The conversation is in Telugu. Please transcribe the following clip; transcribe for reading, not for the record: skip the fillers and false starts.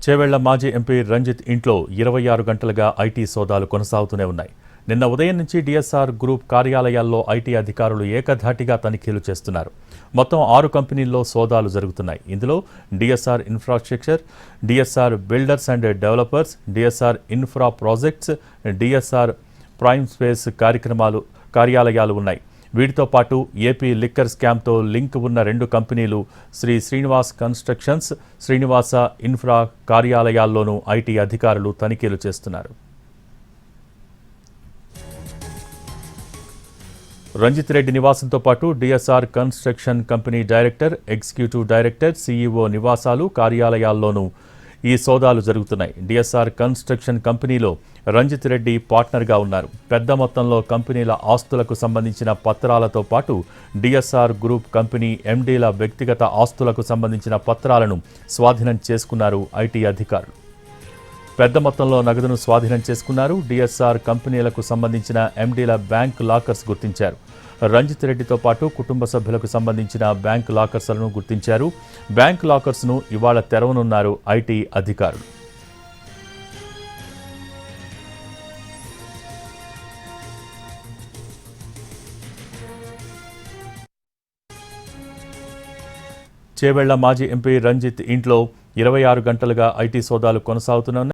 చేవెళ్ల మాజీ ఎంపీ రంజిత్ ఇంట్లో 26 గంటలుగా ఐటీ సోదాలు కొనసాగుతూనే ఉన్నాయి. నిన్న ఉదయం నుంచి డిఎస్ఆర్ గ్రూప్ కార్యాలయాల్లో ఐటీ అధికారులు ఏకధాటిగా తనిఖీలు చేస్తున్నారు. మొత్తం 6 కంపెనీల్లో సోదాలు జరుగుతున్నాయి. ఇందులో DSR infrastructure, DSR builders and developers, DSR infra projects, DSR prime space కార్యాలయాలు ఉన్నాయి. వీటితో పాటు ఏపీ లిక్కర్ స్కామ్తో లింక్ ఉన్న 2 కంపెనీలు శ్రీ శ్రీనివాస్ కన్స్ట్రక్షన్స్, శ్రీనివాస ఇన్ఫ్రా కార్యాలయాల్లోనూ ఐటీ అధికారులు తనిఖీలు చేస్తున్నారు. రంజిత్ రెడ్డి నివాసంతో పాటు DSR construction company director, executive director, CEO నివాసాలు, కార్యాలయాల్లోనూ ఈ సోదాలు జరుగుతున్నాయి. డిఎస్ఆర్ కన్స్ట్రక్షన్ కంపెనీలో రంజిత్ రెడ్డి పార్ట్నర్గా ఉన్నారు. పెద్ద మొత్తంలో కంపెనీల ఆస్తులకు సంబంధించిన పత్రాలతో పాటు డిఎస్ఆర్ గ్రూప్ కంపెనీ ఎండీల వ్యక్తిగత ఆస్తులకు సంబంధించిన పత్రాలను స్వాధీనం చేసుకున్నారు ఐటీ అధికారులు. పెద్ద మొత్తంలో నగదును స్వాధీనం చేసుకున్నారు. డిఎస్ఆర్ కంపెనీలకు సంబంధించిన ఎండీల బ్యాంక్ లాకర్స్ గుర్తించారు. రంజిత్ రెడ్డితో పాటు కుటుంబ సభ్యులకు సంబంధించిన బ్యాంక్ లాకర్స్లను గుర్తించారు. బ్యాంక్ లాకర్స్ను ఇవాళ తెరవనున్నారు ఐటీ అధికారులు. చేవెళ్ల మాజీ ఎంపీ రంజిత్ ఇంట్లో 26 గంటలుగా ఐటీ సోదాలు కొనసాగుతున్నాయి.